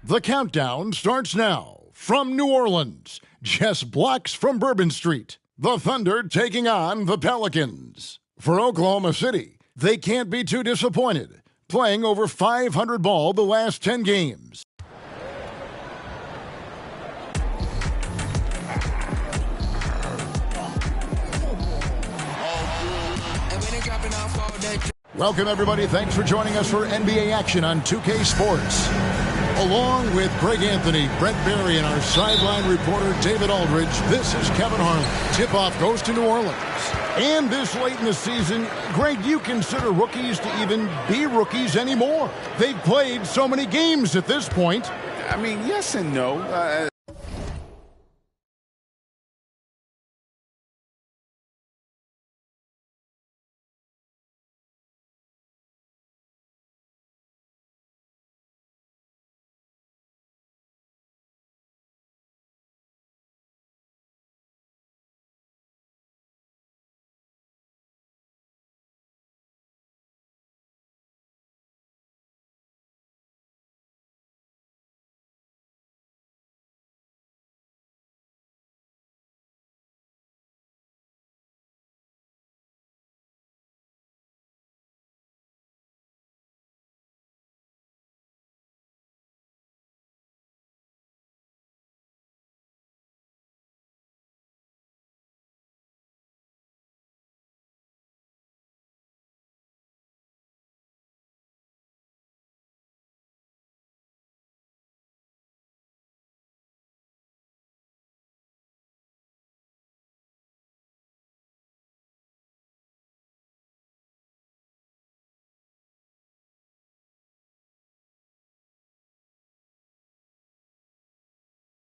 The countdown starts now. From New Orleans, just blocks from Bourbon Street, the Thunder taking on the Pelicans. For Oklahoma City, they can't be too disappointed, playing over 500 ball the last 10 games. Welcome, everybody. Thanks for joining us for NBA action on 2K Sports. Along with Greg Anthony, Brent Barry, and our sideline reporter, David Aldridge, this is Kevin Harlan. Tip-off goes to New Orleans. And this late in the season, Greg, do you consider rookies to even be rookies anymore? They've played so many games at this point. I mean, yes and no.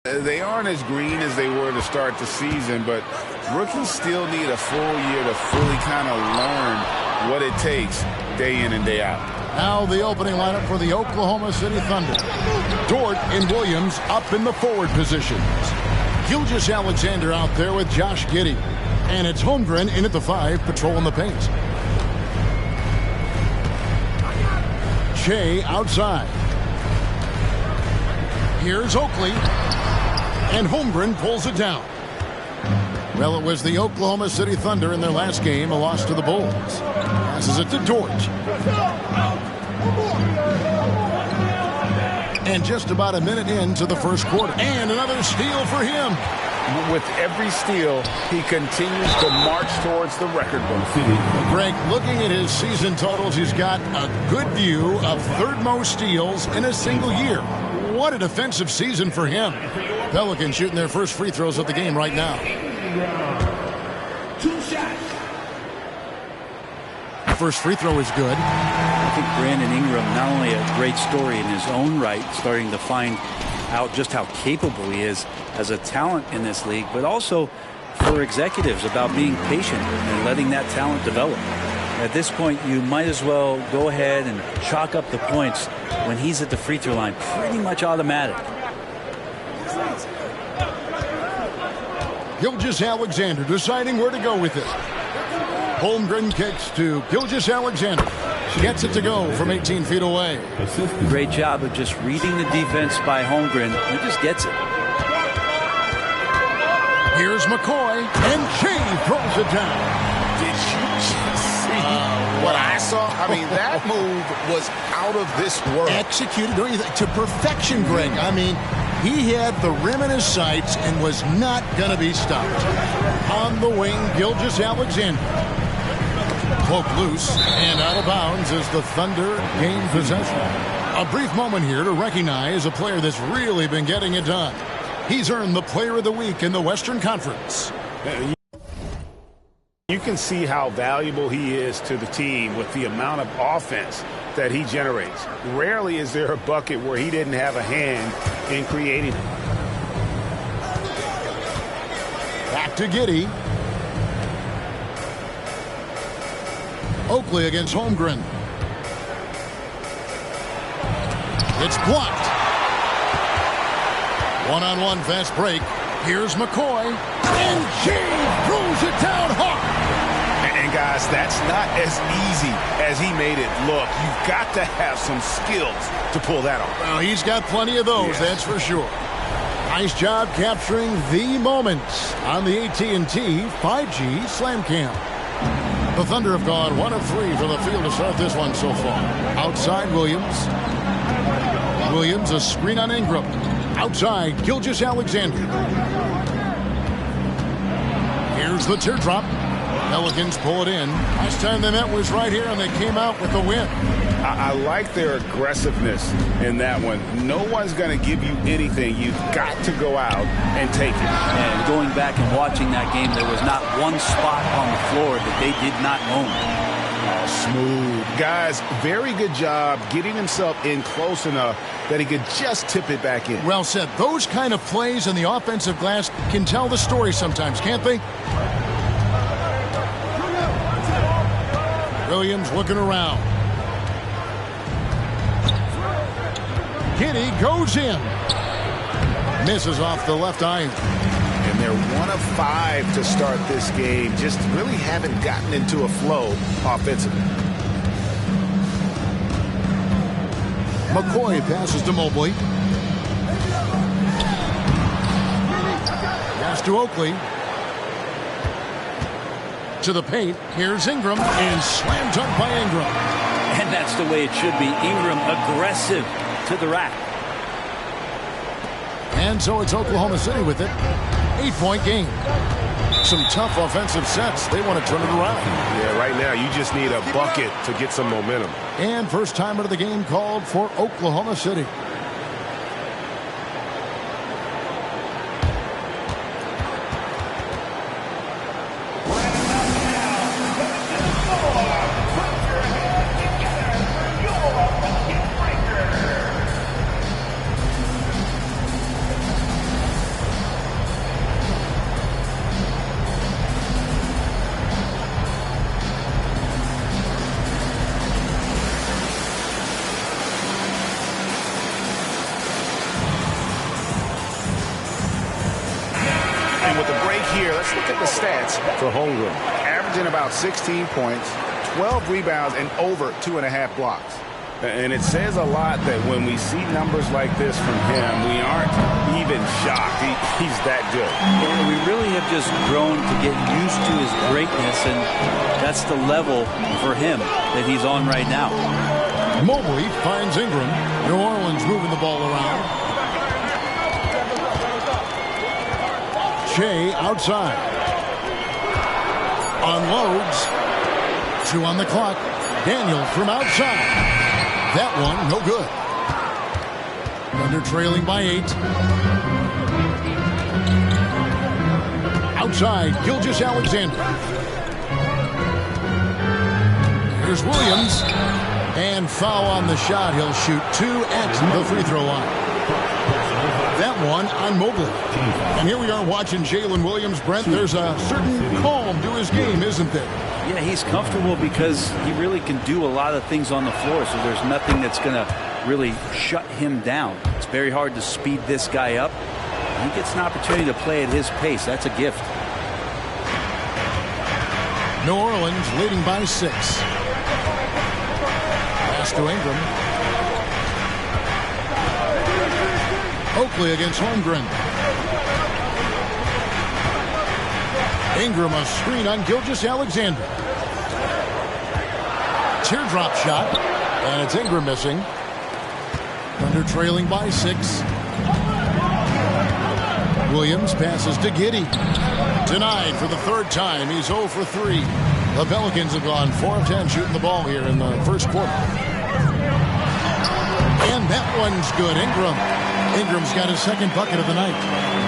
They aren't as green as they were to start the season, but rookies still need a full year to fully kind of learn what it takes day in and day out. Now the opening lineup for the Oklahoma City Thunder. Dort and Williams up in the forward positions. Gilgeous-Alexander out there with Josh Giddey. And it's Holmgren in at the 5, patrolling the paint. Shea outside. Here's Oakley. And Holmgren pulls it down. Well, it was the Oklahoma City Thunder in their last game, a loss to the Bulls. Passes it to Dort. And just about a minute into the first quarter. And another steal for him. With every steal, he continues to march towards the record book. Greg, looking at his season totals, he's got a good view of third most steals in a single year. What a defensive season for him. Pelicans shooting their first free throws of the game right now. 2 shots. First free throw is good. I think Brandon Ingram, not only a great story in his own right, starting to find out just how capable he is as a talent in this league, but also for executives about being patient and letting that talent develop. At this point, you might as well go ahead and chalk up the points when he's at the free throw line, pretty much automatic. Gilgeous-Alexander deciding where to go with it. Holmgren kicks to Gilgeous-Alexander. Gets it to go from 18 feet away. Great job of just reading the defense by Holmgren. He just gets it. Here's McCoy, and Shea throws it down. Did you just see what I saw? I mean, that move was out of this world. Executed, don't you think, to perfection, Greg. I mean, he had the rim in his sights and was not going to be stopped. On the wing, Gilgeous-Alexander. Cloak loose and out of bounds as the Thunder gain possession. A brief moment here to recognize a player that's really been getting it done. He's earned the Player of the Week in the Western Conference. You can see how valuable he is to the team with the amount of offense that he generates. Rarely is there a bucket where he didn't have a hand in creating it. Back to Giddey. Oakley against Holmgren. It's blocked. One-on-one fast break. Here's McCoy. And Shea throws it down hard. And guys, that's not as easy as he made it look. You've got to have some skills to pull that off. Well, he's got plenty of those, that's for sure. Nice job capturing the moments on the AT&T 5G Slam Cam. The Thunder have gone 1 of 3 from the field to start this one so far. Outside, Williams. Williams, a screen on Ingram. Outside, Gilgeous-Alexander. Here's the teardrop. Pelicans pull it in. Last time they met was right here, and they came out with the win. I like their aggressiveness in that one. No one's going to give you anything. You've got to go out and take it. And going back and watching that game, there was not one spot on the floor that they did not own. Oh, smooth. Guys, very good job getting himself in close enough that he could just tip it back in. Well said. Those kind of plays in the offensive glass can tell the story sometimes, can't they? Williams looking around. Giddey goes in. Misses off the left iron. And they're 1 of 5 to start this game. Just really haven't gotten into a flow offensively. McCoy passes to Mobley. Pass to Oakley. To the paint. Here's Ingram. And slam dunk by Ingram. And that's the way it should be. Ingram aggressive to the rack. And so it's Oklahoma City with it. 8-point game. Some tough offensive sets. They want to turn it around. Yeah, right now you just need a bucket to get some momentum. And first time out of the game called for Oklahoma City. For Holmgren. Averaging about 16 points, 12 rebounds, and over 2.5 blocks. And it says a lot that when we see numbers like this from him, we aren't even shocked. He's that good. And we really have just grown to get used to his greatness, and that's the level for him that he's on right now. Mobley finds Ingram. New Orleans moving the ball around. Shea outside. Unloads. 2 on the clock. Daniel from outside. That one, no good. Thunder trailing by 8. Outside, Gilgeous-Alexander. Here's Williams. And foul on the shot. He'll shoot 2 at the free throw line. That one on Mobley. And here we are watching Jalen Williams. Brent, there's a certain calm to his game, isn't there? Yeah, he's comfortable because he really can do a lot of things on the floor, so there's nothing that's going to really shut him down. It's very hard to speed this guy up. He gets an opportunity to play at his pace. That's a gift. New Orleans leading by 6. Pass to Ingram. Oakley against Holmgren. Ingram a screen on Gilgeous-Alexander. Teardrop shot. And it's Ingram missing. Thunder trailing by 6. Williams passes to Giddey. Denied for the 3rd time. He's 0 for 3. The Pelicans have gone 4 of 10 shooting the ball here in the first quarter. And that one's good. Ingram's got his 2nd bucket of the night.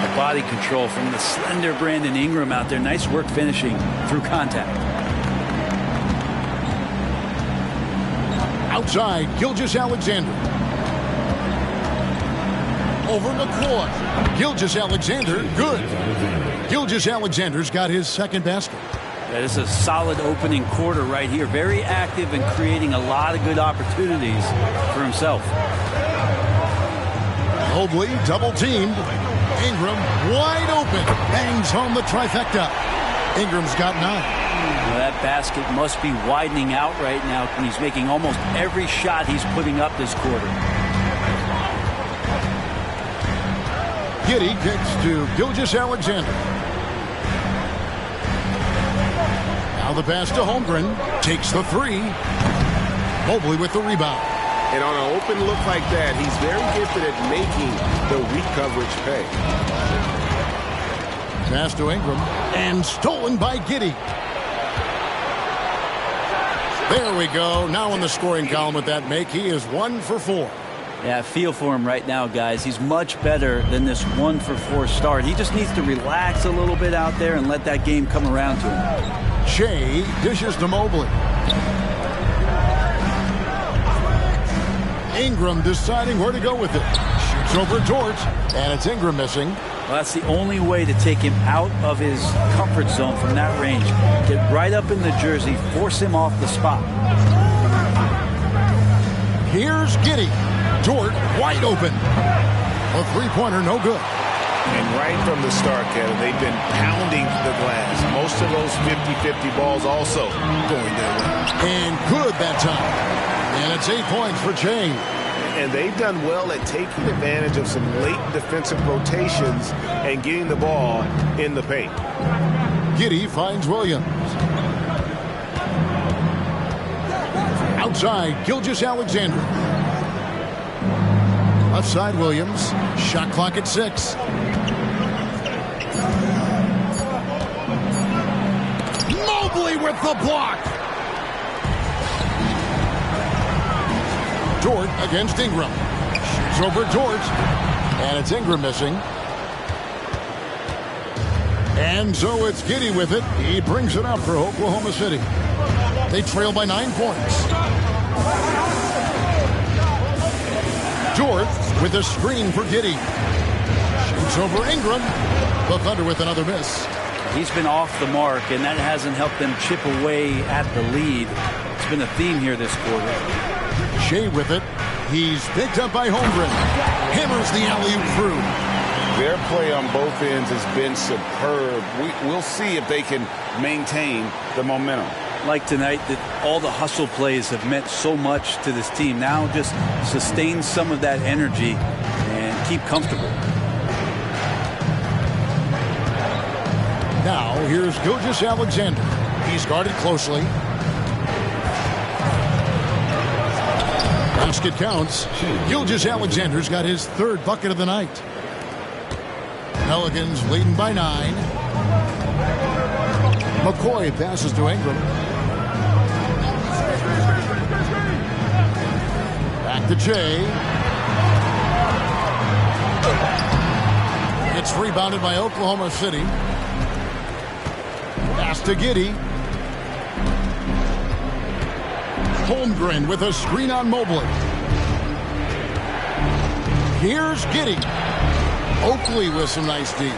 The body control from the slender Brandon Ingram out there. Nice work finishing through contact. Outside, Gilgeous-Alexander. Over McCoy. Gilgeous-Alexander, good. Gilgeous-Alexander's got his 2nd basket. That is a solid opening quarter right here. Very active and creating a lot of good opportunities for himself. Mobley double teamed. Ingram wide open. Bangs home the trifecta. Ingram's got 9. Well, that basket must be widening out right now when he's making almost every shot he's putting up this quarter. Giddey kicks to Gilgeous-Alexander. Now the pass to Holmgren. Takes the three. Mobley with the rebound. And on an open look like that, he's very gifted at making the weak coverage pay. Pass to Ingram. And stolen by Giddey. There we go. Now in the scoring column with that make, he is 1 for 4. Yeah, I feel for him right now, guys. He's much better than this 1 for 4 start. He just needs to relax a little bit out there and let that game come around to him. Shea dishes to Mobley. Ingram deciding where to go with it. Shoots over Dort, and it's Ingram missing. Well, that's the only way to take him out of his comfort zone from that range. Get right up in the jersey, force him off the spot. Here's Giddey. Dort wide open. A three-pointer, no good. And right from the start, Kevin, they've been pounding the glass. Most of those 50-50 balls also going their way. And good that time. And it's 8 points for Shea. And they've done well at taking advantage of some late defensive rotations and getting the ball in the paint. Giddey finds Williams. Outside, Gilgeous-Alexander. Left side, Williams. Shot clock at 6. Mobley with the block. Dort against Ingram. Shoots over Dort. And it's Ingram missing. And so it's Giddey with it. He brings it up for Oklahoma City. They trail by 9 points. Dort with a screen for Giddey. Shoots over Ingram. Look under with another miss. He's been off the mark, and that hasn't helped them chip away at the lead. It's been a theme here this quarter. Shea with it. He's picked up by Holmgren. Hammers the alley-oop through. Their play on both ends has been superb. We'll see if they can maintain the momentum. Like tonight, that all the hustle plays have meant so much to this team. Now just sustain some of that energy and keep comfortable. Now here's Gilgeous-Alexander. He's guarded closely. Basket counts. Gilgeous-Alexander's got his 3rd bucket of the night. Pelicans leading by 9. McCoy passes to Ingram. Back to Shea. It's rebounded by Oklahoma City. Pass to Giddey. Holmgren with a screen on Mobley. Here's Giddey. Oakley with some nice D.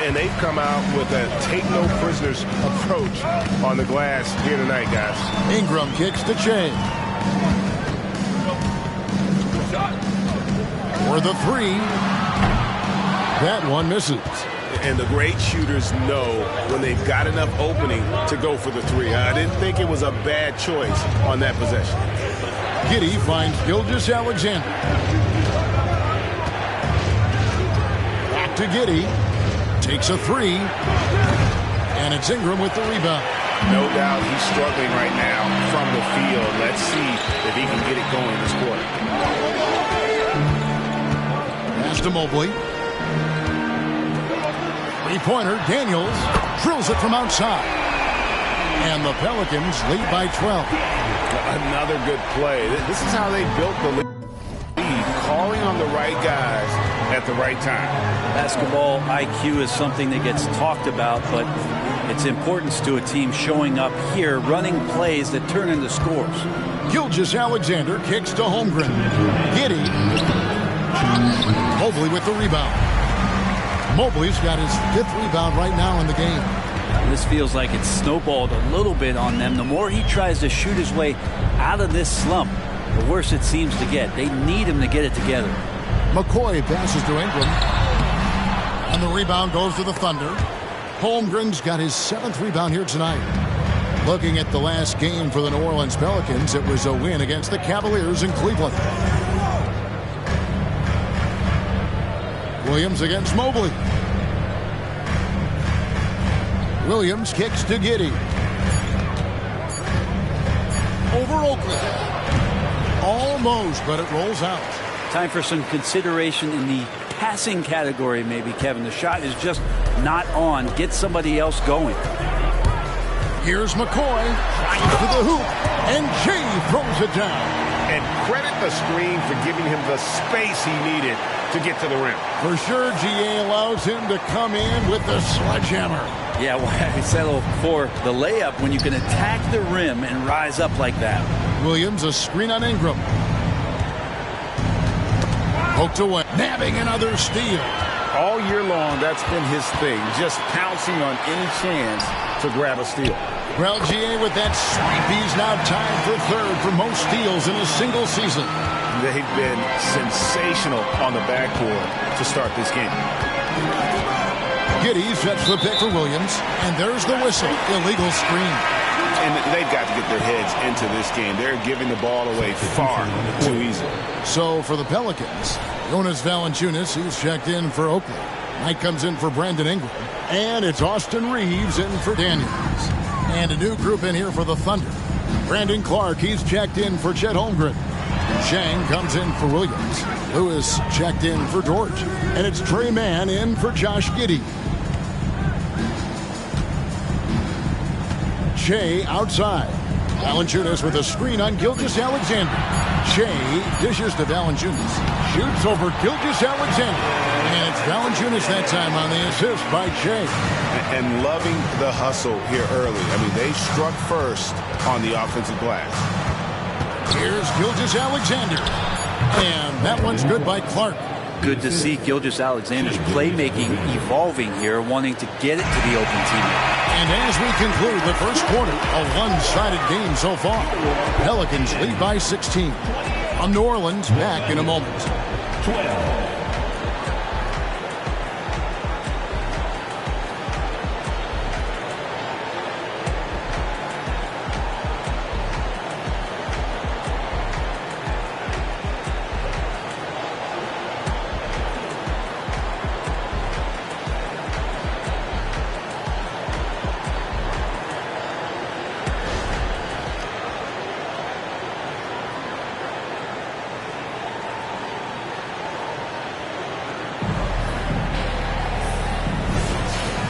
And they've come out with a take-no-prisoners approach on the glass here tonight, guys. Ingram kicks to Shea. For the 3. That one misses. And the great shooters know when they've got enough opening to go for the 3. I didn't think it was a bad choice on that possession. Giddey finds Gilgeous-Alexander. Back to Giddey. Takes a 3. And it's Ingram with the rebound. No doubt he's struggling right now from the field. Let's see if he can get it going this quarter. Pass to Mobley. Three-pointer, Daniels drills it from outside. And the Pelicans lead by 12. Another good play. This is how they built the lead, calling on the right guys at the right time. Basketball IQ is something that gets talked about, but its importance to a team showing up here, running plays that turn into scores. Gilgeous-Alexander kicks to Holmgren. Giddey. Mobley with the rebound. Mobley's got his 5th rebound right now in the game. This feels like it's snowballed a little bit on them. The more he tries to shoot his way out of this slump, the worse it seems to get. They need him to get it together. McCoy passes to Ingram. And the rebound goes to the Thunder. Holmgren's got his 7th rebound here tonight. Looking at the last game for the New Orleans Pelicans, it was a win against the Cavaliers in Cleveland. Williams against Mobley. Williams kicks to Giddey. Over Oakley. Almost, but it rolls out. Time for some consideration in the passing category, maybe, Kevin. The shot is just not on. Get somebody else going. Here's McCoy. Tries to the hoop. And Jay throws it down. And credit the screen for giving him the space he needed to get to the rim. For sure, GA allows him to come in with the sledgehammer. Yeah, why settle for the layup when you can attack the rim and rise up like that? Williams, a screen on Ingram. Poked away. Nabbing another steal. All year long, that's been his thing. Just pouncing on any chance to grab a steal. Well, GA with that sweep, he's now tied for third for most steals in a single season. They've been sensational on the backboard to start this game. Giddey sets the pick for Williams, and there's the whistle. Illegal screen. And they've got to get their heads into this game. They're giving the ball away far too easily. So for the Pelicans, Jonas Valanciunas, he's checked in for Oakley. Knight comes in for Brandon Ingram. And it's Austin Reeves in for Daniels. And a new group in here for the Thunder. Brandon Clark, he's checked in for Chet Holmgren. Chang comes in for Williams. Lewis checked in for George. And it's Trey Mann in for Josh Giddey. Shea outside. Valanciunas with a screen on Gilgeous-Alexander. Shea dishes to Valanciunas. Shoots over Gilgeous-Alexander. And it's Valanciunas that time on the assist by Shea. And loving the hustle here early. I mean, they struck first on the offensive glass. Here's Gilgeous-Alexander. And that one's good by Clark. Good to see Gilgeous-Alexander's playmaking evolving here, wanting to get it to the open teammate. And as we conclude the first quarter, a one-sided game so far. Pelicans lead by 16. On New Orleans, back in a moment. 12.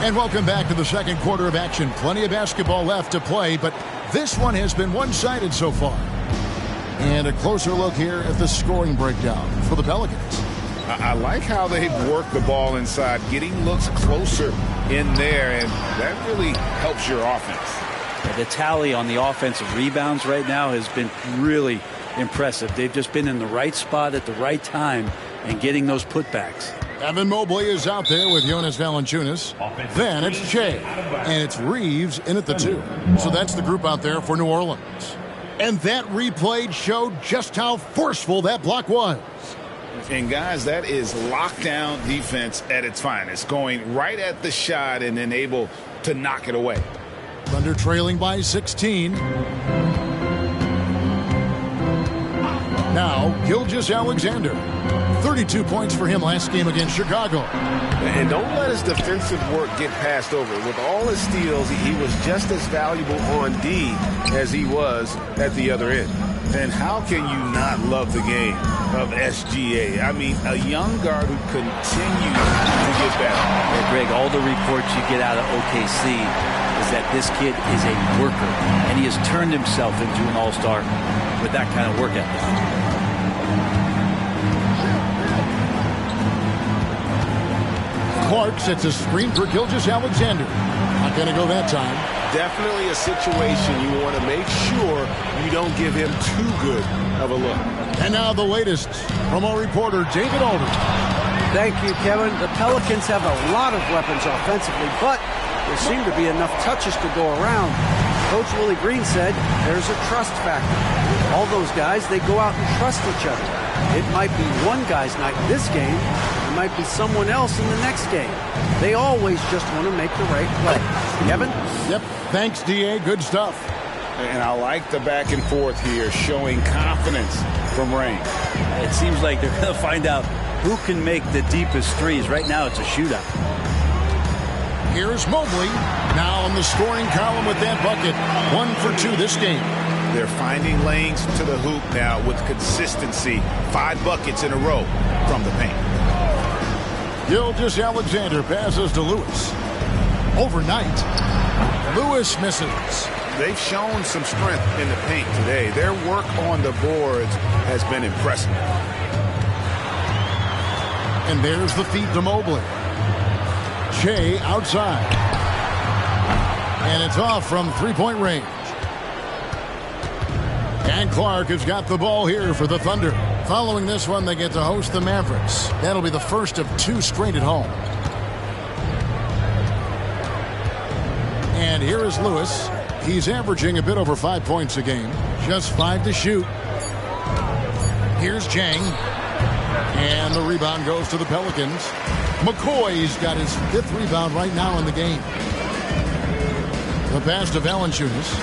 And welcome back to the second quarter of action. Plenty of basketball left to play, but this one has been one-sided so far. And a closer look here at the scoring breakdown for the Pelicans. I like how they've worked the ball inside, getting looks closer in there, and that really helps your offense. The tally on the offensive rebounds right now has been really impressive. They've just been in the right spot at the right time and getting those putbacks. Evan Mobley is out there with Jonas Valanciunas. Then it's Shea. And it's Reeves in at the 2. So that's the group out there for New Orleans. And that replay showed just how forceful that block was. And guys, that is lockdown defense at its finest. Going right at the shot and then able to knock it away. Thunder trailing by 16. Now, Gilgeous-Alexander. 32 points for him last game against Chicago. And don't let his defensive work get passed over. With all his steals, he was just as valuable on D as he was at the other end. And how can you not love the game of SGA? I mean, a young guard who continues to get better. Well, Greg, all the reports you get out of OKC is that this kid is a worker, and he has turned himself into an all-star with that kind of work ethic. Clark sets a screen for Gilgeous-Alexander. Not going to go that time. Definitely a situation you want to make sure you don't give him too good of a look. And now the latest from our reporter, David Aldridge. Thank you, Kevin. The Pelicans have a lot of weapons offensively, but there seem to be enough touches to go around. Coach Willie Green said there's a trust factor. All those guys, they go out and trust each other. It might be one guy's night in this game, There might be someone else in the next game. They always just want to make the right play. Kevin? Yep. Thanks, D.A. Good stuff. And I like the back and forth here, showing confidence from Rain. It seems like they're going to find out who can make the deepest threes. Right now, it's a shootout. Here's Mobley, now in the scoring column with that bucket. 1 for 2 this game. They're finding lanes to the hoop now with consistency. 5 buckets in a row from the paint. Gilgeous-Alexander passes to Lewis. Overnight, Lewis misses. They've shown some strength in the paint today. Their work on the boards has been impressive. And there's the feed to Mobley. Shea outside. And it's off from three-point range. And Clark has got the ball here for the Thunder. Following this one, they get to host the Mavericks. That'll be the first of 2 straight at home. And here is Lewis. He's averaging a bit over 5 points a game. Just 5 to shoot. Here's Jang. And the rebound goes to the Pelicans. McCoy's got his 5th rebound right now in the game. The pass to Valanciunas.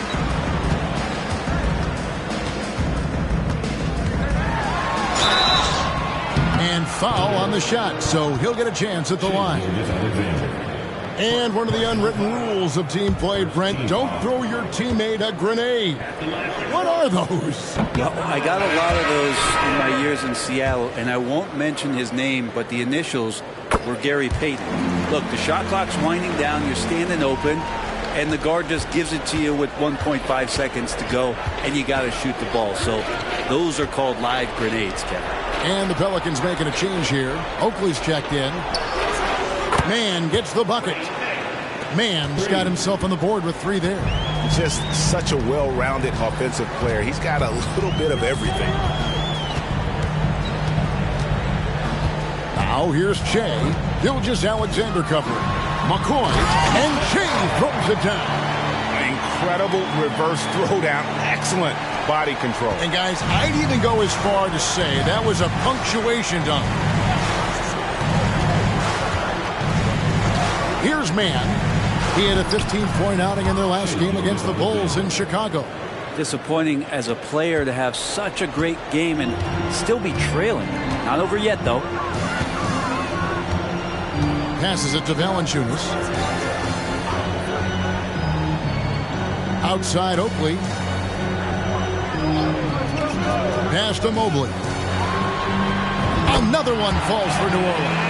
And foul on the shot, so he'll get a chance at the line. And one of the unwritten rules of team play, Brent, don't throw your teammate a grenade. What are those? Well, I got a lot of those in my years in Seattle, and I won't mention his name, but the initials were Gary Payton. Look, the shot clock's winding down, you're standing open, and the guard just gives it to you with 1.5 seconds to go, and you got to shoot the ball. So those are called live grenades, Kevin. And the Pelicans making a change here. Oakley's checked in. Mann gets the bucket. Mann's got himself on the board with 3 there. Just such a well-rounded offensive player. He's got a little bit of everything. Now here's Shea. Gilgeous-Alexander covering. McCoy. And Shea throws it down. Incredible reverse throwdown. Excellent body control. And guys, I'd even go as far to say that was a punctuation dunk. Here's Mann. He had a 15-point outing in their last game against the Bulls in Chicago. Disappointing as a player to have such a great game and still be trailing. Not over yet, though. Passes it to Valanciunas. Outside Oakley. Pass to Mobley. Another one falls for New Orleans.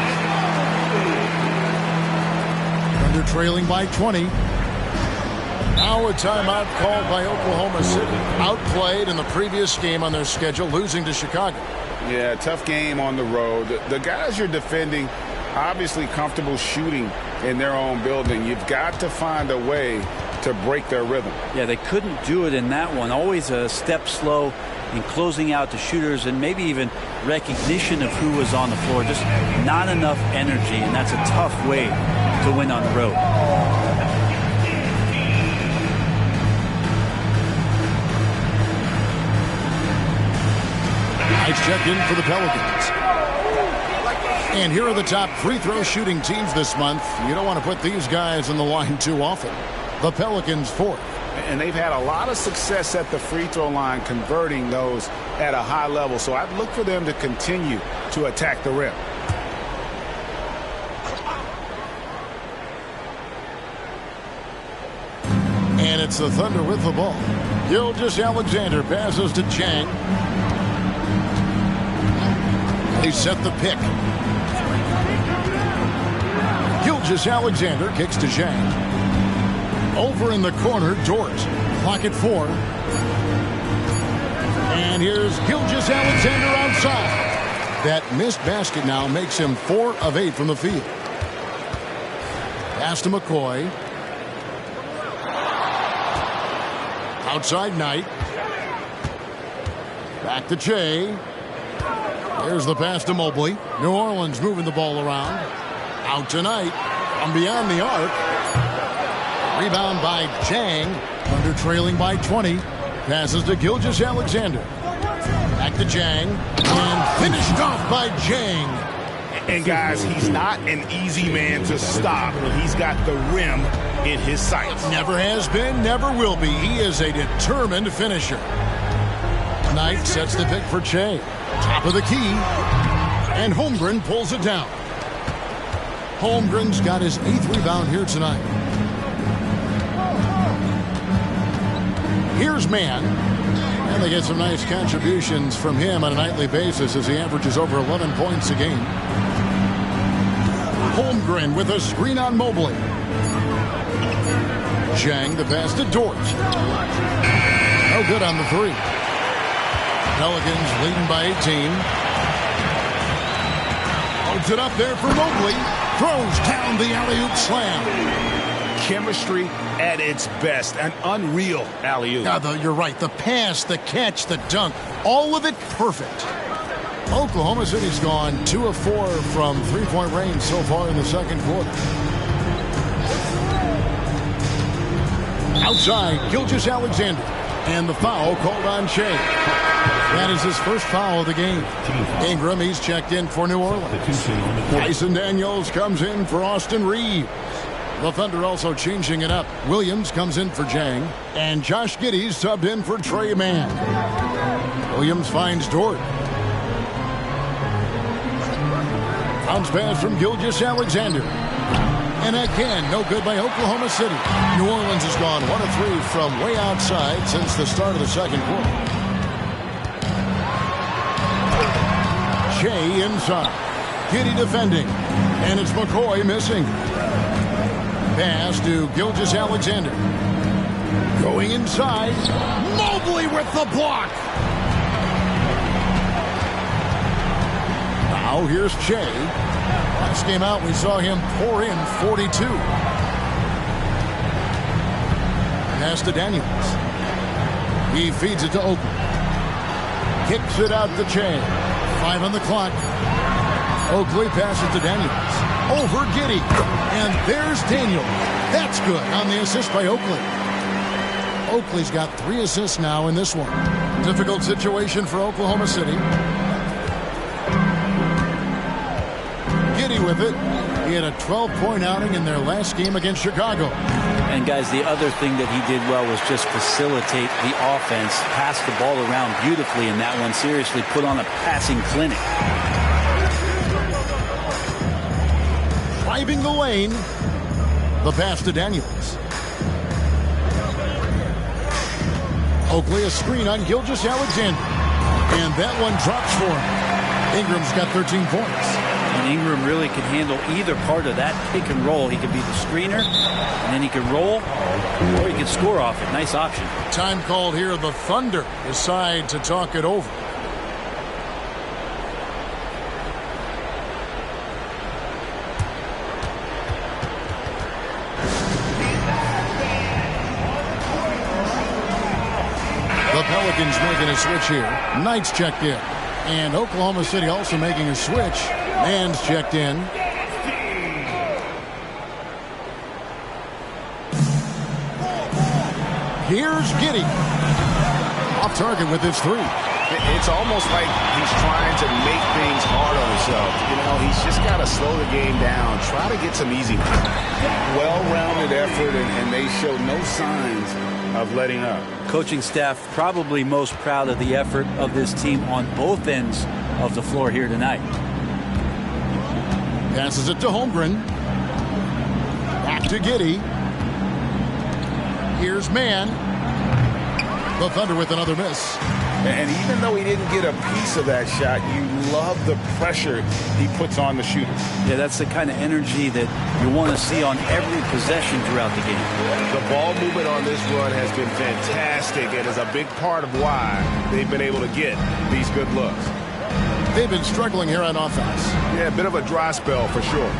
Thunder trailing by 20. Now a timeout called by Oklahoma City. Outplayed in the previous game on their schedule, losing to Chicago. Yeah, tough game on the road. The guys you're defending, obviously comfortable shooting in their own building. You've got to find a way to break their rhythm. Yeah, they couldn't do it in that one. Always a step slow in closing out the shooters and maybe even recognition of who was on the floor. Just not enough energy, and that's a tough way to win on the road. Nice check in for the Pelicans. And here are the top free throw shooting teams this month. You don't want to put these guys on the line too often. The Pelicans 4th. And they've had a lot of success at the free throw line converting those at a high level. So I'd look for them to continue to attack the rim. And it's the Thunder with the ball. Gilgeous-Alexander passes to Chang. They set the pick. Gilgeous-Alexander kicks to Chang. Over in the corner, Dort. Clock at 4. And here's Gilgeous-Alexander outside. That missed basket now makes him 4 of 8 from the field. Pass to McCoy. Outside Knight. Back to Shea. There's the pass to Mobley. New Orleans moving the ball around. Out tonight. From beyond the arc. Rebound by Chang. Thunder trailing by 20. Passes to Gilgeous-Alexander. Back to Chang. And finished off by Chang. And guys, he's not an easy man to stop. He's got the rim in his sights. Never has been, never will be. He is a determined finisher. Knight sets the pick for Che. Top of the key. And Holmgren pulls it down. Holmgren's got his 8th rebound here tonight. Here's Mann. And they get some nice contributions from him on a nightly basis as he averages over 11 points a game. Holmgren with a screen on Mobley. Zhang the pass to Dort. No good on the 3. Pelicans leading by 18. Holds it up there for Mobley. Throws down the alley-oop slam. Chemistry at its best. An unreal alley-oop. You're right. The pass, the catch, the dunk. All of it perfect. Oklahoma City's gone 2 of 4 from three-point range so far in the second quarter. Outside, Gilgeous-Alexander. And the foul called on Shea. That is his first foul of the game. Ingram, he's checked in for New Orleans. Tyson Daniels comes in for Austin Reeves. The Thunder also changing it up. Williams comes in for Zhang. And Josh Giddey's subbed in for Trey Mann. Williams finds Dort. Bounce pass from Gilgeous-Alexander. And again, no good by Oklahoma City. New Orleans has gone 1 of 3 from way outside since the start of the second quarter. Shea inside. Giddey defending. And it's McCoy missing. Pass to Gilgeous-Alexander. Going inside. Mobley with the block. Now here's Shea. Last game out, we saw him pour in 42. Pass to Daniels. He feeds it to Oakley. Kicks it out to Che. 5 on the clock. Oakley passes to Daniels. Over Giddey. And there's Daniel. That's good on the assist by Oakley. Oakley's got 3 assists now in this one. Difficult situation for Oklahoma City. Giddey with it. He had a 12-point outing in their last game against Chicago. And guys, the other thing that he did well was just facilitate the offense, pass the ball around beautifully in that one. Seriously, put on a passing clinic. Driving the lane. The pass to Daniels. Oakley a screen on Gilgeous-Alexander. And that one drops for him. Ingram's got 13 points. And Ingram really can handle either part of that pick and roll. He could be the screener, and then he could roll, or he could score off it. Nice option. Time called here. The Thunder decide to talk it over. The Pelicans making a switch here. Knight's checked in. And Oklahoma City also making a switch. Mann's checked in. Here's Giddey. Off target with his 3. It's almost like he's trying to make things hard on himself. You know, he's just got to slow the game down. Try to get some easy. Well-rounded effort, and they show no signs of letting up. Coaching staff probably most proud of the effort of this team on both ends of the floor here tonight. Passes it to Holmgren. Back to Giddey. Here's Mann. The Thunder with another miss. And even though he didn't get a piece of that shot, you love the pressure he puts on the shooter. Yeah, that's the kind of energy that you want to see on every possession throughout the game. The ball movement on this run has been fantastic and is a big part of why they've been able to get these good looks. They've been struggling here on offense. Yeah, a bit of a dry spell for sure.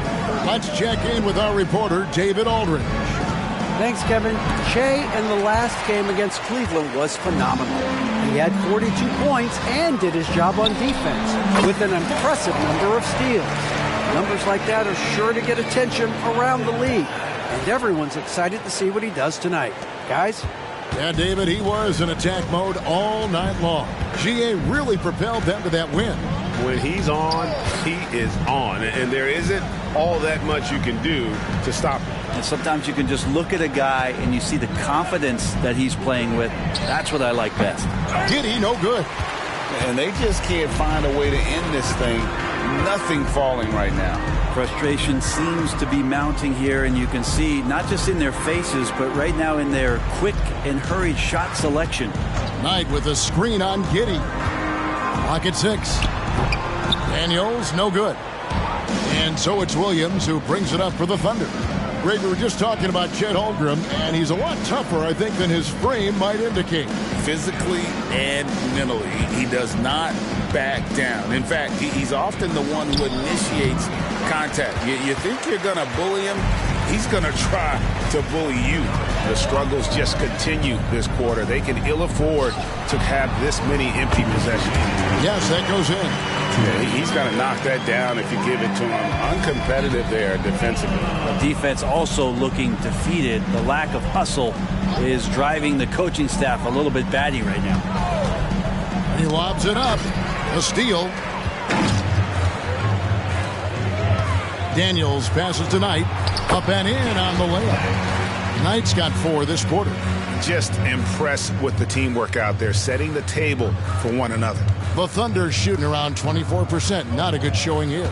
Let's check in with our reporter, David Aldridge. Thanks, Kevin. Che in the last game against Cleveland was phenomenal. He had 42 points and did his job on defense with an impressive number of steals. Numbers like that are sure to get attention around the league, and everyone's excited to see what he does tonight. Guys? Yeah, David, he was in attack mode all night long. GA really propelled them to that win. When he's on, He is on, and there isn't all that much you can do to stop him. And sometimes you can just look at a guy and you see the confidence that he's playing with. That's what I like best. Giddey, no good. And they just can't find a way to end this thing. Nothing falling right now. Frustration seems to be mounting here, and you can see not just in their faces, but right now in their quick and hurried shot selection. Knight with a screen on Giddey. Pocket 6. Daniels, no good. And so it's Williams who brings it up for the Thunder. Greg, we were just talking about Chet Holmgren, and he's a lot tougher, I think, than his frame might indicate. Physically and mentally, he does not back down. In fact, he's often the one who initiates contact. You think you're going to bully him? He's going to try to bully you. The struggles just continue this quarter. They can ill afford to have this many empty possessions. Yes, that goes in. Yeah, he's going to knock that down if you give it to him. Uncompetitive there defensively. Defense also looking defeated. The lack of hustle is driving the coaching staff a little bit batty right now. He lobs it up. A steal. Daniels passes to Knight. Up and in on the layup. Knight's got 4 this quarter. Just impressed with the teamwork out there, setting the table for one another. The Thunder shooting around 24%. Not a good showing here.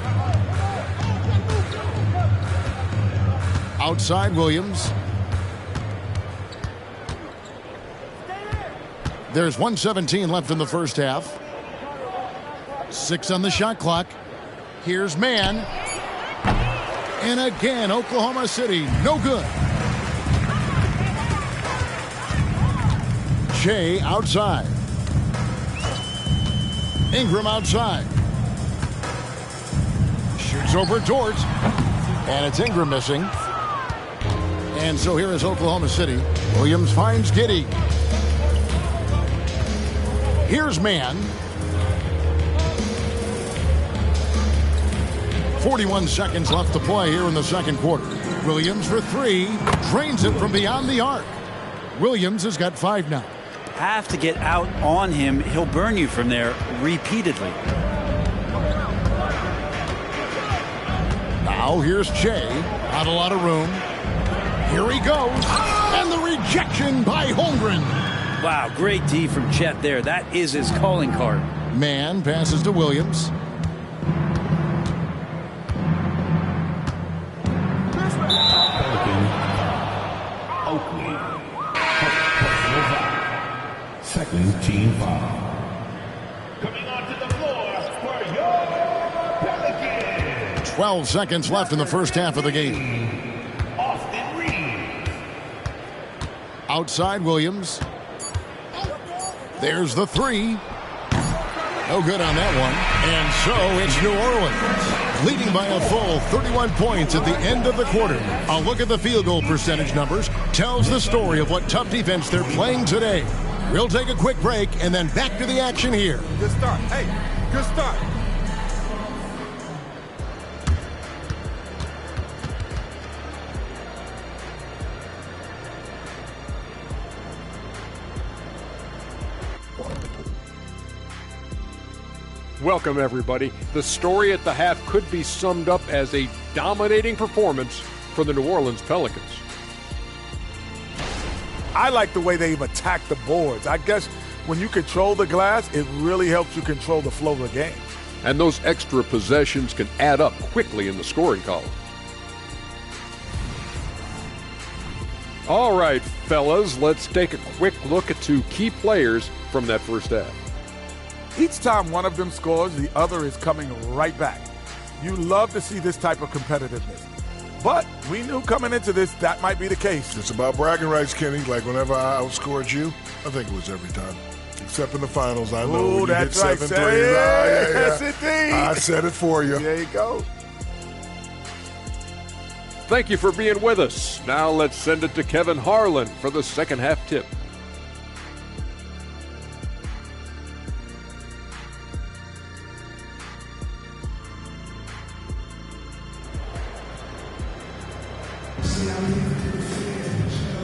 Outside Williams. There's 1:17 left in the first half. 6 on the shot clock. Here's Mann. And again, Oklahoma City, no good. Shea outside. Ingram outside. Shoots over Dort. And it's Ingram missing. And so here is Oklahoma City. Williams finds Giddey. Here's Mann. 41 seconds left to play here in the second quarter. Williams for 3. Drains it from beyond the arc. Williams has got 5 now. Have to get out on him. He'll burn you from there repeatedly. Now here's Shea. Not a lot of room. Here he goes. And the rejection by Holmgren. Wow, great D from Chet there. That is his calling card. Mann passes to Williams. Second team foul. Coming onto the floor for your Pelicans. 12 seconds left in the first half of the game. Austin Reeves. Outside Williams. There's the 3. No good on that one. And so it's New Orleans, leading by a full 31 points at the end of the quarter. A look at the field goal percentage numbers tells the story of what tough defense they're playing today. We'll take a quick break and then back to the action here. Good start. Hey, good start. Welcome, everybody. The story at the half could be summed up as a dominating performance for the New Orleans Pelicans. I like the way they've attacked the boards. I guess when you control the glass, it really helps you control the flow of the game. And those extra possessions can add up quickly in the scoring column. All right, fellas, let's take a quick look at 2 key players from that first half. Each time one of them scores, the other is coming right back. You love to see this type of competitiveness. But we knew coming into this that might be the case. It's about bragging rights, Kenny. Like whenever I outscored you, I think it was every time. Except in the finals, I know when you hit 7 threes. Yes, indeed. I said it for you. There you go. Thank you for being with us. Now let's send it to Kevin Harlan for the second half tip.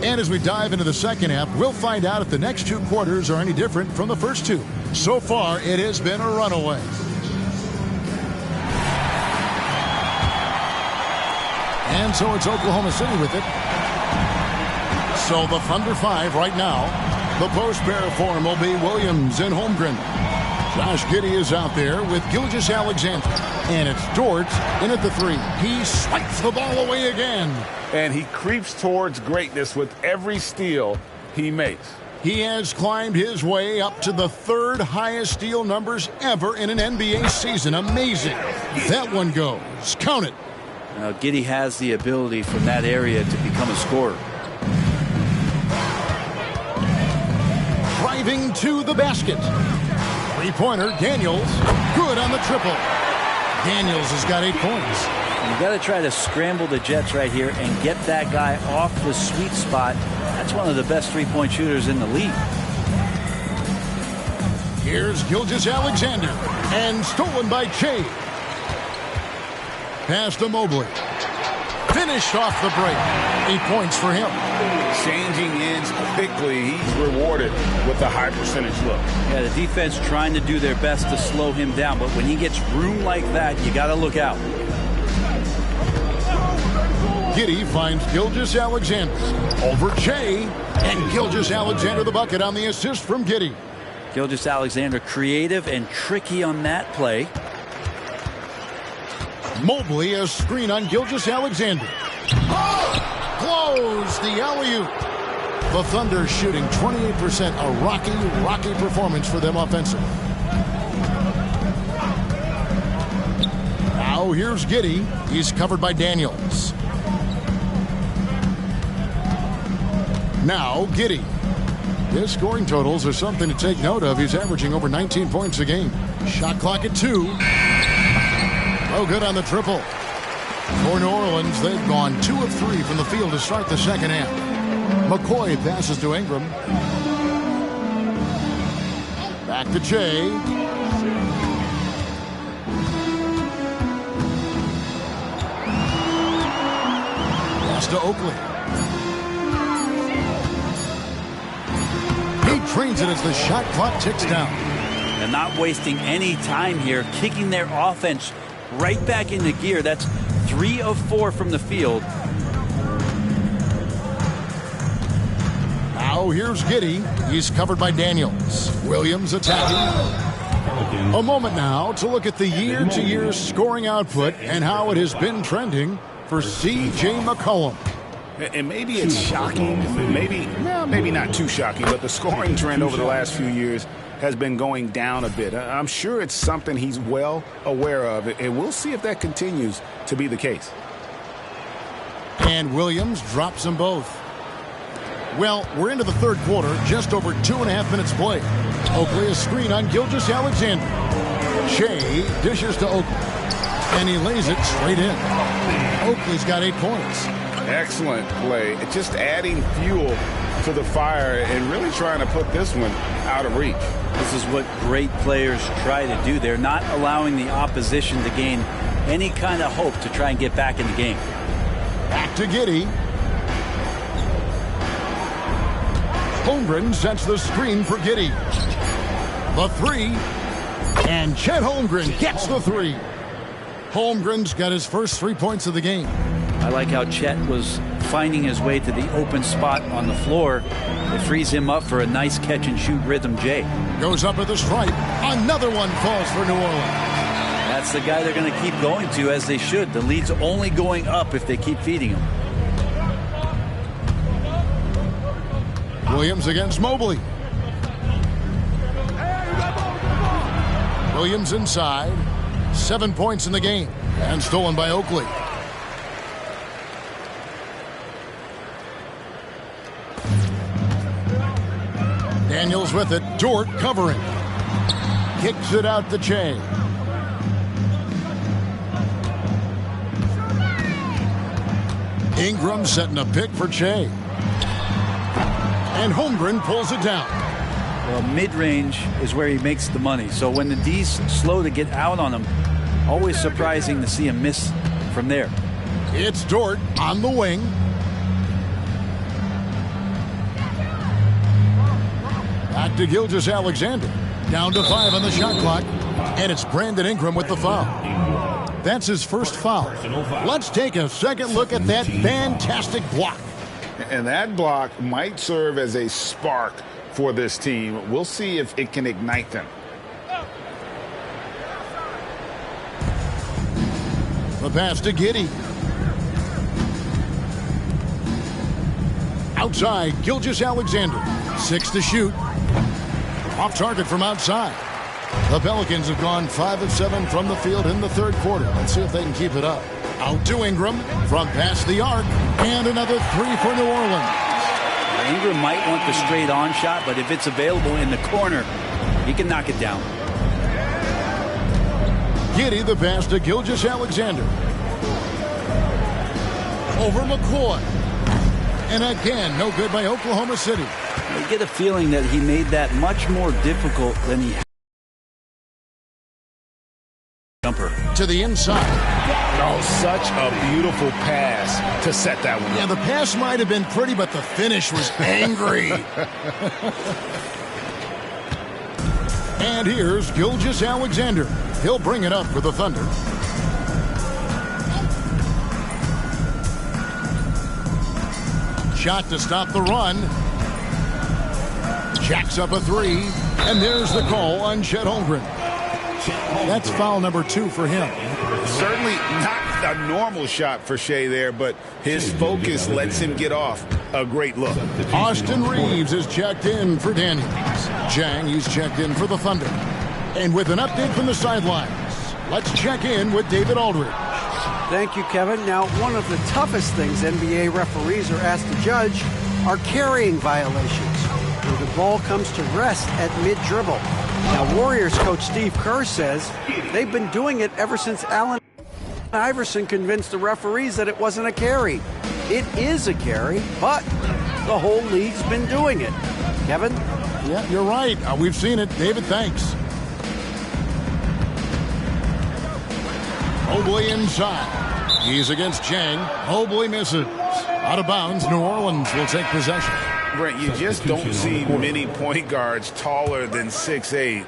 And as we dive into the second half, we'll find out if the next 2 quarters are any different from the first 2. So far, it has been a runaway. And so it's Oklahoma City with it. So the Thunder 5 right now. The post pair form will be Williams and Holmgren. Josh Giddey is out there with Gilgeous-Alexander. And it's Dort in at the 3. He swipes the ball away again. And he creeps towards greatness with every steal he makes. He has climbed his way up to the 3rd highest steal numbers ever in an NBA season. Amazing. That one goes. Count it. Now, Giddey has the ability from that area to become a scorer. Driving to the basket. Three-pointer, Daniels. Good on the triple. Daniels has got 8 points. You got to try to scramble the Jets right here and get that guy off the sweet spot. That's one of the best three-point shooters in the league. Here's Gilgeous-Alexander. And stolen by Che. Pass to Mobley. Finished off the break. 8 points for him. Changing ends quickly. He's rewarded with a high percentage look. Yeah, the defense trying to do their best to slow him down, but when he gets room like that, you got to look out. Giddey finds Gilgeous-Alexander over Che, and Gilgeous-Alexander the bucket on the assist from Giddey. Gilgeous-Alexander creative and tricky on that play. Mobley a screen on Gilgeous-Alexander. Close the alley-oop. The Thunder shooting 28%. A rocky performance for them offensively. Now here's Giddey. He's covered by Daniels. Now Giddey. His scoring totals are something to take note of. He's averaging over 19 points a game. Shot clock at 2. Oh, good on the triple. For New Orleans, they've gone 2 of 3 from the field to start the second half. McCoy passes to Ingram. Back to Che. Pass to Oakley. He trains it as the shot clock ticks down. And not wasting any time here, kicking their offense right back into gear. That's 3 of 4 from the field. Now here's Giddey. He's covered by Daniels. Williams attacking. A moment now to look at the year-to-year scoring output and how it has been trending for C.J. McCollum. And maybe it's shocking, maybe not too shocking, but the scoring trend over the last few years has been going down a bit. I'm sure it's something he's well aware of, and we'll see if that continues to be the case. And Williams drops them both. Well, we're into the third quarter, just over 2.5 minutes played. Oakley a screen on Gilgeous-Alexander. Che dishes to Oakley, and he lays it straight in. Oakley's got 8 points. Excellent play. Just adding fuel to the fire and really trying to put this one out of reach. This is what great players try to do. They're not allowing the opposition to gain any kind of hope to try and get back in the game. Back to Giddey. Holmgren sets the screen for Giddey. The 3. And Chet Holmgren gets the 3. Holmgren's got his first 3 points of the game. I like how Chet was finding his way to the open spot on the floor. It frees him up for a nice catch-and-shoot rhythm J. Goes up at the stripe. Another one falls for New Orleans. That's the guy they're going to keep going to, as they should. The lead's only going up if they keep feeding him. Williams against Mobley. Williams inside. 7 points in the game. And stolen by Oakley. Daniels with it. Dort covering. Kicks it out to Che. Ingram setting a pick for Che. And Holmgren pulls it down. Well, mid-range is where he makes the money. So when the D's slow to get out on him, always surprising to see him miss from there. It's Dort on the wing. Back to Gilgeous-Alexander. Down to 5 on the shot clock. And it's Brandon Ingram with the foul. That's his first foul. Let's take a second look at that fantastic block. And that block might serve as a spark for this team. We'll see if it can ignite them. The pass to Giddey. Outside, Gilgeous-Alexander. 6 to shoot. Off target from outside. The Pelicans have gone 5 of 7 from the field in the third quarter. Let's see if they can keep it up. Out to Ingram from past the arc. And another 3 for New Orleans. Ingram might want the straight-on shot, but if it's available in the corner, he can knock it down. Giddey the pass to Gilgeous-Alexander. Over McCoy. And again, no good by Oklahoma City. I get a feeling that he made that much more difficult than he had. Jumper. To the inside. Oh, such a beautiful pass to set that one up. Yeah, the pass might have been pretty, but the finish was angry. And here's Gilgeous-Alexander. He'll bring it up for the Thunder. Shot to stop the run. Jacks up a 3. And there's the call on Chet Holmgren. That's foul number 2 for him. Certainly not a normal shot for Shea there, but his focus lets him get off a great look. Austin Reeves is checked in for Daniels. Jang, he's checked in for the Thunder. And with an update from the sidelines, let's check in with David Aldridge. Thank you, Kevin. Now, one of the toughest things NBA referees are asked to judge are carrying violations, where the ball comes to rest at mid-dribble. Now, Warriors coach Steve Kerr says they've been doing it ever since Allen Iverson convinced the referees that it wasn't a carry. It is a carry, but the whole league's been doing it. Kevin? Yeah, you're right. We've seen it. David, thanks. Mobley inside. He's against Chang. Mobley misses. Out of bounds, New Orleans will take possession. Brent, you just don't see many point guards taller than 6'8",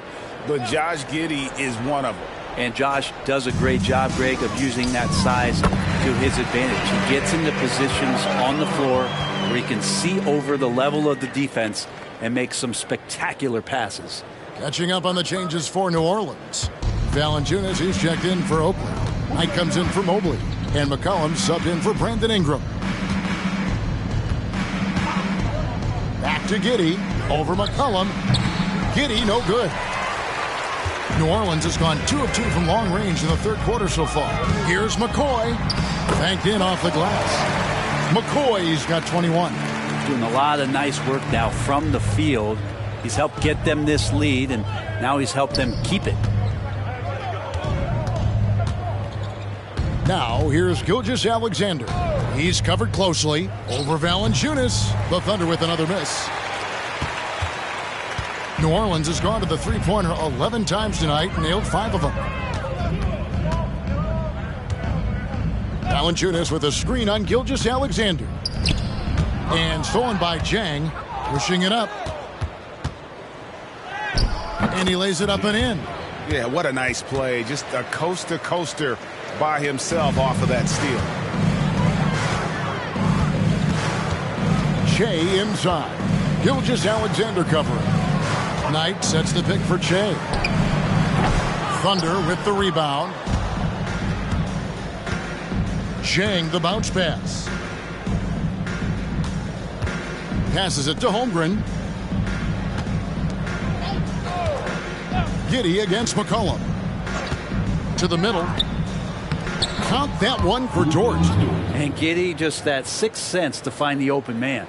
but Josh Giddey is one of them. And Josh does a great job, Greg, of using that size to his advantage. He gets into positions on the floor where he can see over the level of the defense and make some spectacular passes. Catching up on the changes for New Orleans. Valanciunas, he's checked in for Oakland. Knight comes in for Mobley. And McCollum subbed in for Brandon Ingram. Back to Giddey. Over McCollum. Giddey, no good. New Orleans has gone 2 of 2 from long range in the third quarter so far. Here's McCoy. Banked in off the glass. McCoy's got 21. Doing a lot of nice work now from the field. He's helped get them this lead, and now he's helped them keep it. Now, here's Gilgeous-Alexander. He's covered closely. Over Valanciunas. The Thunder with another miss. New Orleans has gone to the three-pointer 11 times tonight and nailed 5 of them. Valanciunas with a screen on Gilgeous-Alexander. And stolen by Jang. Pushing it up. And he lays it up and in. Yeah, what a nice play. Just a coast-to-coaster by himself off of that steal. Shea inside. Gilgeous-Alexander covering. Knight sets the pick for Shea. Thunder with the rebound. Jang the bounce pass. Passes it to Holmgren. Giddey against McCollum. To the middle. Count that one for George. And Giddey just that sixth sense to find the open man.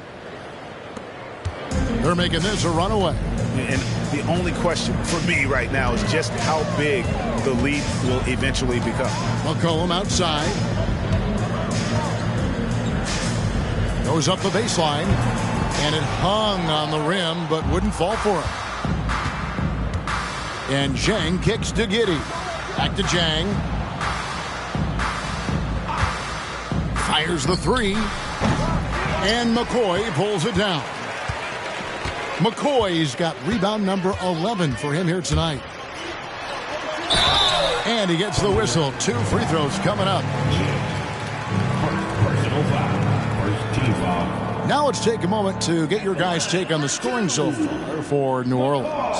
They're making this a runaway. And the only question for me right now is just how big the lead will eventually become. McCollum outside. Goes up the baseline. And it hung on the rim, but wouldn't fall for him. And Jang kicks to Giddey. Back to Jang. Fires the 3. And McCoy pulls it down. McCoy's got rebound number 11 for him here tonight. And he gets the whistle. 2 free throws coming up. Personal foul. First team foul. Now let's take a moment to get your guys' take on the scoring so far for New Orleans.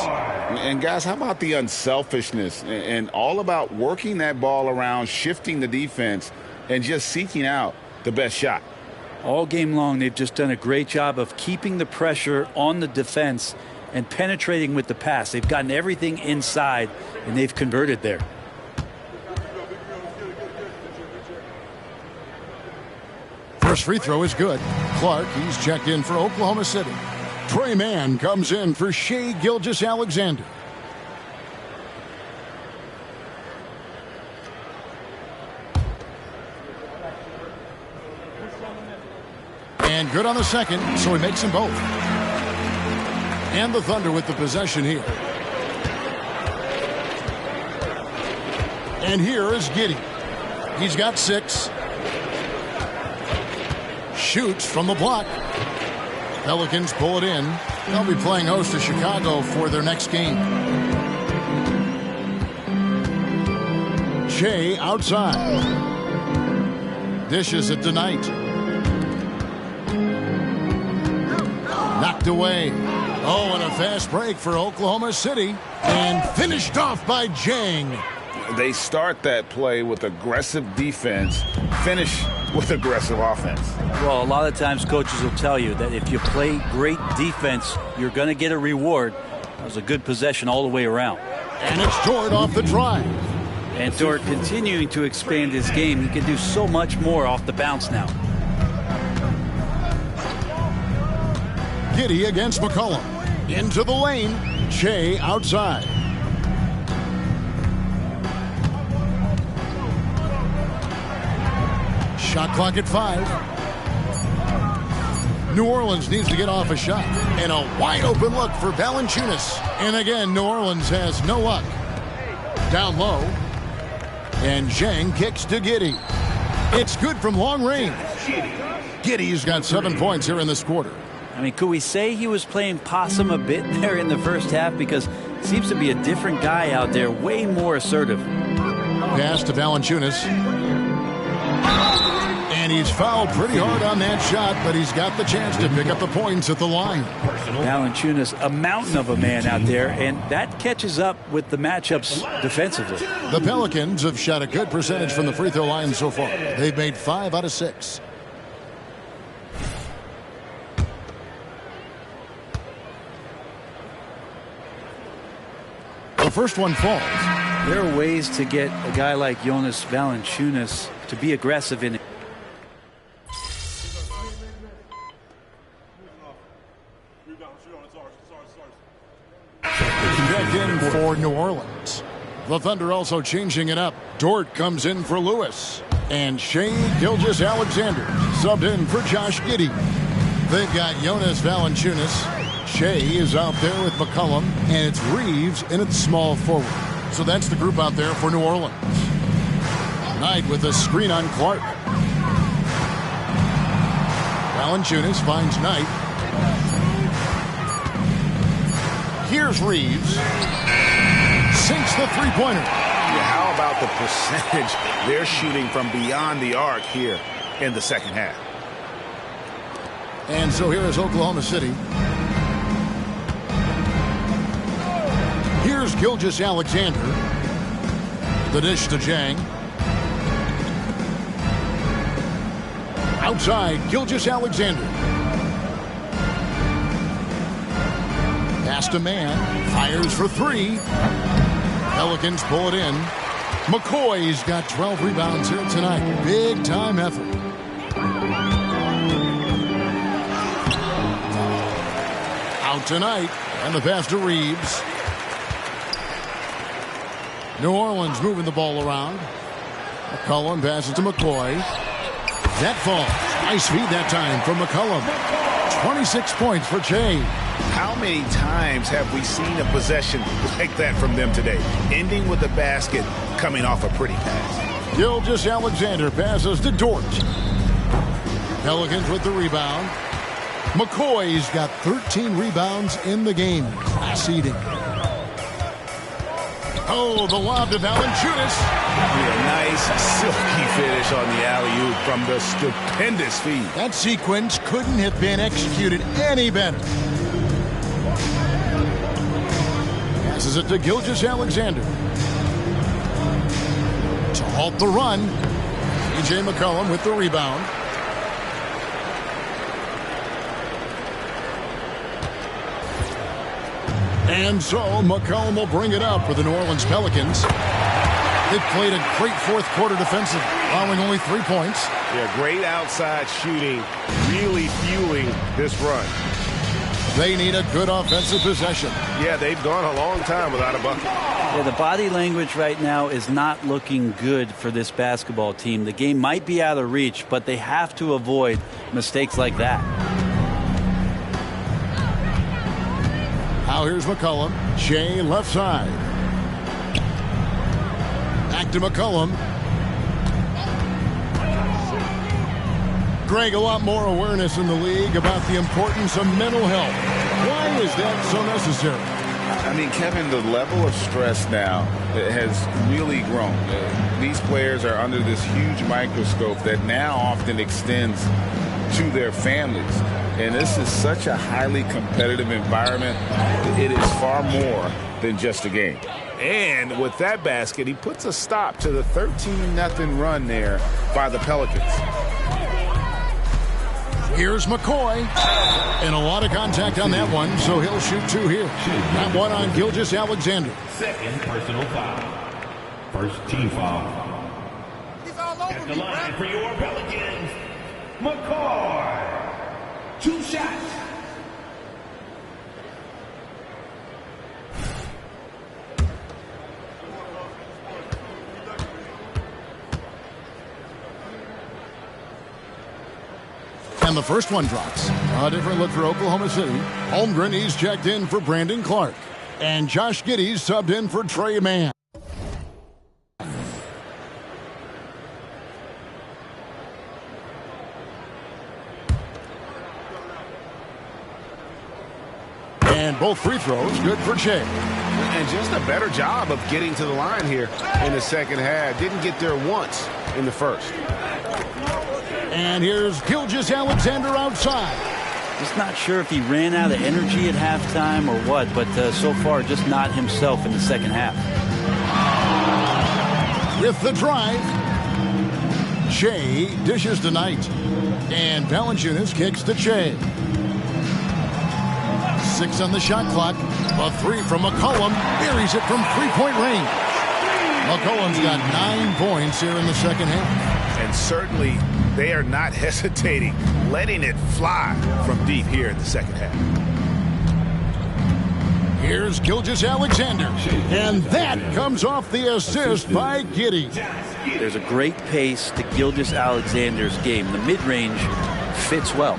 And guys, how about the unselfishness and all about working that ball around, shifting the defense, and just seeking out the best shot? All game long, they've just done a great job of keeping the pressure on the defense and penetrating with the pass. They've gotten everything inside, and they've converted there. First free throw is good. Clark, he's checked in for Oklahoma City. Trey Mann comes in for Shai Gilgeous-Alexander. And good on the second, so he makes them both. And the Thunder with the possession here. And here is Giddey. He's got 6. Shoots from the block. Pelicans pull it in. They'll be playing host to Chicago for their next game. Shai outside. Dishes it to Knight. Knocked away. Oh, and a fast break for Oklahoma City. And finished off by Jang. They start that play with aggressive defense, finish with aggressive offense. Well, a lot of times coaches will tell you that if you play great defense, you're going to get a reward. That was a good possession all the way around. And it's Dort off the drive. And Dort continuing to expand his game. He can do so much more off the bounce now. Giddey against McCollum. Into the lane. Shai outside. Shot clock at 5. New Orleans needs to get off a shot. And a wide open look for Valanciunas. And again, New Orleans has no luck. Down low. And Zhang kicks to Giddey. It's good from long range. Giddey's got 7 points here in this quarter. I mean, could we say he was playing possum a bit there in the first half? Because it seems to be a different guy out there, way more assertive. Pass to Valanciunas. And he's fouled pretty hard on that shot, but he's got the chance to pick up the points at the line. Valanciunas, a mountain of a man out there, and that catches up with the matchups defensively. The Pelicans have shot a good percentage from the free throw line so far. They've made 5 out of 6. The first one falls. There are ways to get a guy like Jonas Valanciunas to be aggressive in it. Back in for New Orleans. The Thunder also changing it up. Dort comes in for Lewis. And Shai Gilgeous-Alexander subbed in for Josh Giddey. They've got Jonas Valanciunas. Shai is out there with McCollum. And it's Reeves in its small forward. So that's the group out there for New Orleans. Knight with a screen on Clark. Valanciunas finds Knight. Here's Reeves. Sinks the three-pointer. Yeah, how about the percentage they're shooting from beyond the arc here in the second half? And so here is Oklahoma City. Here's Gilgeous-Alexander. The dish to Jang. Outside, Gilgeous-Alexander. Pass to Mann. Fires for 3. Pelicans pull it in. McCoy's got 12 rebounds here tonight. Big time effort. Out tonight. And the pass to Reeves. New Orleans moving the ball around. McCollum passes to McCoy. That falls. Nice feed that time from McCollum. 26 points for Shai. How many times have we seen a possession like that from them today? Ending with a basket, coming off a pretty pass. Gilgeous-Alexander passes to Dort. Pelicans with the rebound. McCoy's got 13 rebounds in the game. Class eating. Oh, the lob to Valanciunas. A nice, silky finish on the alley-oop from the stupendous feed. That sequence couldn't have been executed any better. Passes it to Gilgeous-Alexander. To halt the run, C.J. McCollum with the rebound. And so McCollum will bring it up for the New Orleans Pelicans. They've played a great fourth quarter defensive, allowing only 3 points. Yeah, great outside shooting, really fueling this run. They need a good offensive possession. Yeah, they've gone a long time without a bucket. Yeah, the body language right now is not looking good for this basketball team. The game might be out of reach, but they have to avoid mistakes like that. Now here's McCollum. Shea left side. Back to McCollum. Greg, a lot more awareness in the league about the importance of mental health. Why is that so necessary? I mean, Kevin, the level of stress now has really grown. These players are under this huge microscope that now often extends to their families. And this is such a highly competitive environment. It is far more than just a game. And with that basket, he puts a stop to the 13-0 run there by the Pelicans. Here's McCoy. And a lot of contact on that one, so he'll shoot 2 here. That one on Gilgeous-Alexander. Second personal foul. First team foul. He's all over at the line for your Pelicans, McCoy. 2 shots. And the first one drops. A different look for Oklahoma City. Holmgren, he's checked in for Brandon Clark. And Josh Giddey's subbed in for Trey Mann. And both free throws good for Shea. And just a better job of getting to the line here in the second half. Didn't get there once in the first. And here's Gilgeous-Alexander outside. Just not sure if he ran out of energy at halftime or what, but so far just not himself in the second half. With the drive, Shea dishes to Knight. And Valanciunas kicks to Shea. 6 on the shot clock. A 3 from McCollum. Buries it from three-point range. McCollum's got 9 points here in the second half. And certainly they are not hesitating, letting it fly from deep here in the second half. Here's Gilgeous-Alexander. And that comes off the assist by Giddey. There's a great pace to Gilgeous-Alexander's game. The mid-range fits well.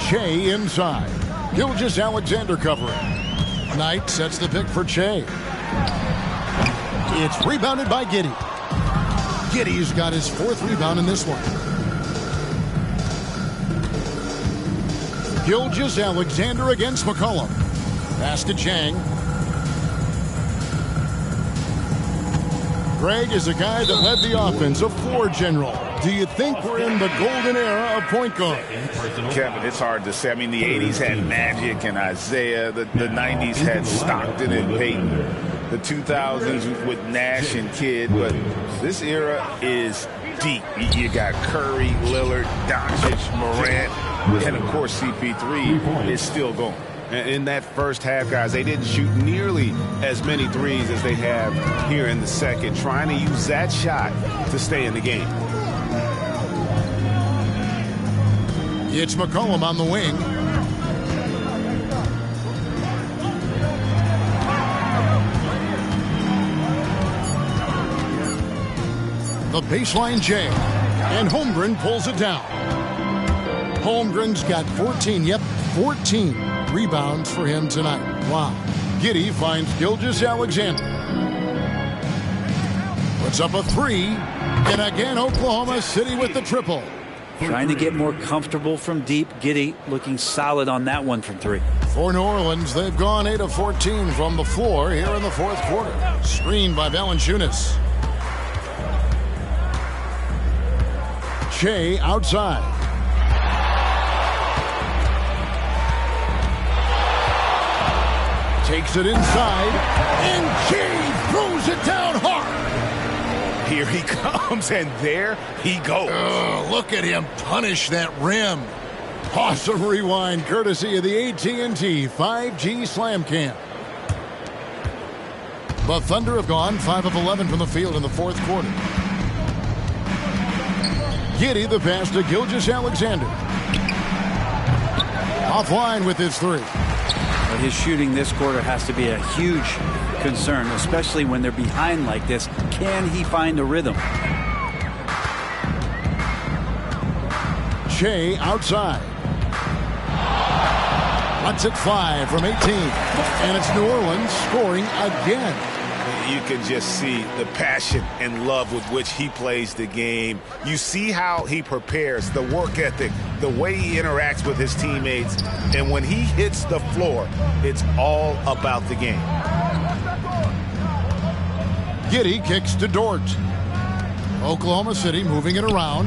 Shea inside. Gilgeous-Alexander covering. Knight sets the pick for Shea. It's rebounded by Giddey. Giddey's got his 4th rebound in this one. Gilgeous-Alexander against McCollum. Pass to Chang. Greg is a guy that led the offense, a floor general. Do you think we're in the golden era of point guard? Kevin, it's hard to say. I mean, the 80s had Magic and Isaiah. The 90s had Stockton and Payton. The 2000s with Nash and Kidd. But this era is deep. You got Curry, Lillard, Doncic, Morant, and, of course, CP3 is still going. In that first half, guys, they didn't shoot nearly as many threes as they have here in the second, trying to use that shot to stay in the game. It's McCollum on the wing. The baseline jam, and Holmgren pulls it down. Holmgren's got 14 rebounds for him tonight. Wow. Giddey finds Gilgeous-Alexander. Puts up a 3, and again Oklahoma City with the triple. Trying to get more comfortable from deep. Giddey looking solid on that one from 3. For New Orleans, they've gone 8 of 14 from the floor here in the fourth quarter. Screened by Valanciunas. Shea outside. Takes it inside, and Shea throws it down hard. Here he comes, and there he goes. Look at him punish that rim. Awesome rewind, courtesy of the AT&T 5G Slam Cam. The Thunder have gone 5 of 11 from the field in the fourth quarter. Giddey the pass to Gilgeous-Alexander. Offline with his three. But his shooting this quarter has to be a huge concern, especially when they're behind like this. Can he find a rhythm? Shea outside. Lets it fly from 18. And it's New Orleans scoring again. You can just see the passion and love with which he plays the game. You see how he prepares, the work ethic, the way he interacts with his teammates. And when he hits the floor, it's all about the game. Giddey kicks to Dort. Oklahoma City moving it around.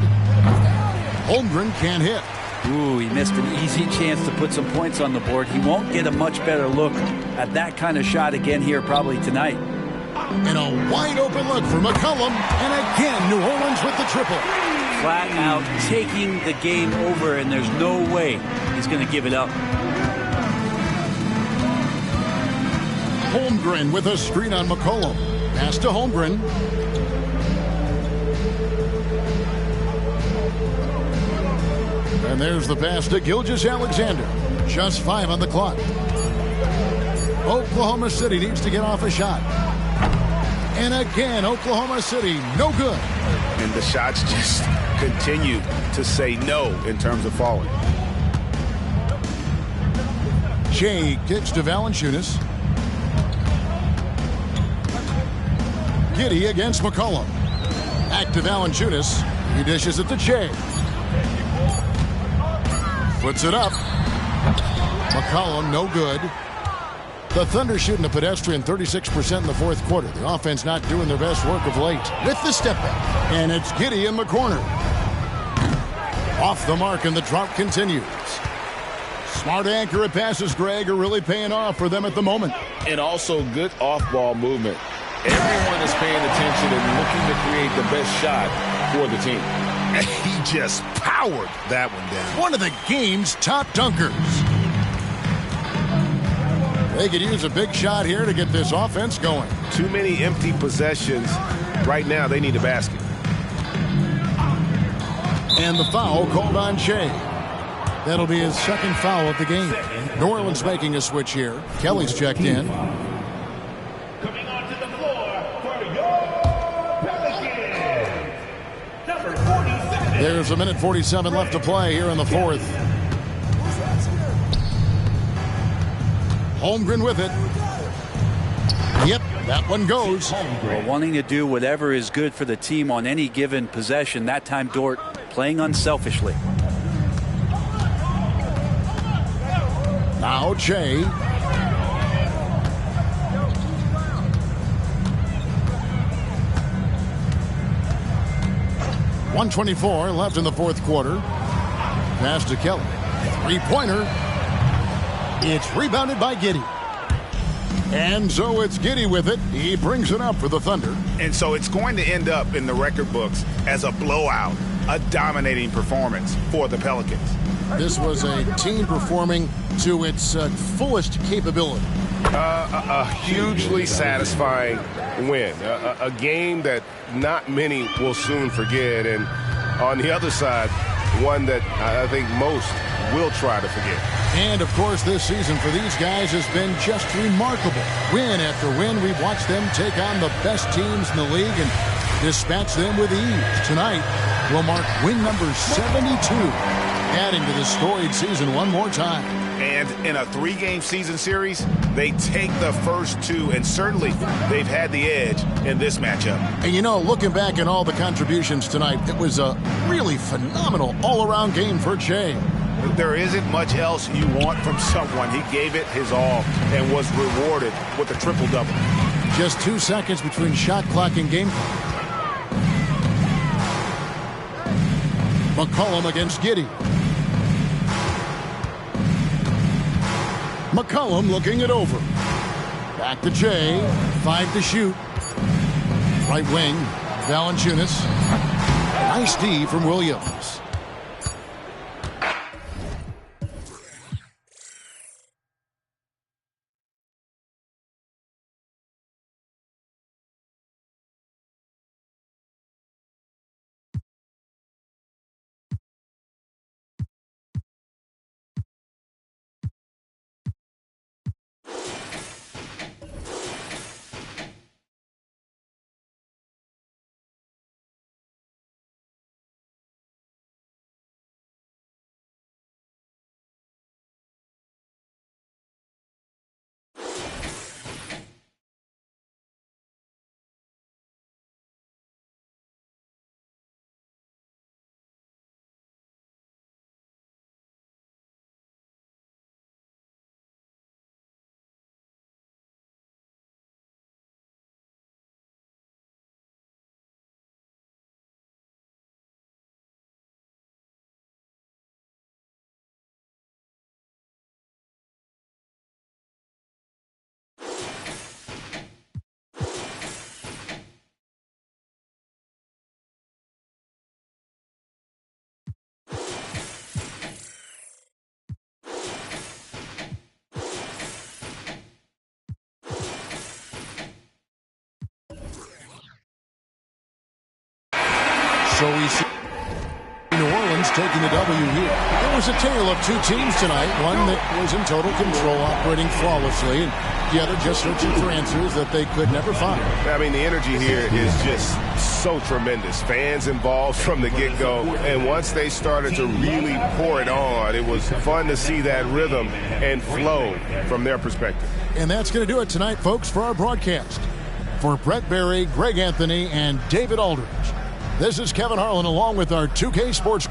Holmgren can't hit. Ooh, he missed an easy chance to put some points on the board. He won't get a much better look at that kind of shot again here probably tonight. And a wide open look for McCollum. And again, New Orleans with the triple. Flat out taking the game over, and there's no way he's going to give it up. Holmgren with a screen on McCollum. Pass to Holmgren. And there's the pass to Gilgeous-Alexander. Just 5 on the clock. Oklahoma City needs to get off a shot. And again, Oklahoma City, no good. And the shots just continue to say no in terms of falling. Shea kicks to Valanciunas. Giddey against McCollum. Back to Valanciunas. He dishes it to Shea. Puts it up. McCollum, no good. The Thunder shooting a pedestrian 36% in the fourth quarter. The offense not doing their best work of late. With the step back. And it's Giddey in the corner. Off the mark, and the drought continues. Smart, accurate passes, Greg, are really paying off for them at the moment. And also good off-ball movement. Everyone is paying attention and looking to create the best shot for the team. And he just powered that one down. One of the game's top dunkers. They could use a big shot here to get this offense going. Too many empty possessions. Right now, they need a basket. And the foul called on Shea. That'll be his second foul of the game. New Orleans making a switch here. Kelly's checked in. Coming onto the floor for your Pelicans, number 47. There's a minute 47 left to play here in the fourth. Holmgren with it. Yep, that one goes. Well, wanting to do whatever is good for the team on any given possession. That time, Dort playing unselfishly. Now Shea. .124 left in the fourth quarter. Pass to Kelly. Three-pointer. It's rebounded by Giddey. And so it's Giddey with it. He brings it up for the Thunder. And so it's going to end up in the record books as a blowout, a dominating performance for the Pelicans. This was a team performing to its fullest capability. A hugely satisfying win. A game that not many will soon forget. And on the other side, one that I think most will try to forget. And, of course, this season for these guys has been just remarkable. Win after win, we've watched them take on the best teams in the league and dispatch them with ease. Tonight will mark win number 72, adding to the storied season one more time. And in a 3-game season series, they take the first 2, and certainly they've had the edge in this matchup. And, you know, looking back at all the contributions tonight, it was a really phenomenal all-around game for Shea. There isn't much else you want from someone. He gave it his all and was rewarded with a triple-double. Just 2 seconds between shot clock and game clock. McCollum against Giddey. McCollum looking it over. Back to Jay. 5 to shoot. Right wing, Valanciunas. Nice D from Williams. So we see New Orleans taking the W here. It was a tale of two teams tonight. One that was in total control, operating flawlessly, and the other just searching for answers that they could never find. I mean, the energy here is just so tremendous. Fans involved from the get-go, and once they started to really pour it on, it was fun to see that rhythm and flow from their perspective. And that's going to do it tonight, folks, for our broadcast. For Brett Berry, Greg Anthony, and David Aldridge, this is Kevin Harlan along with our 2K Sports.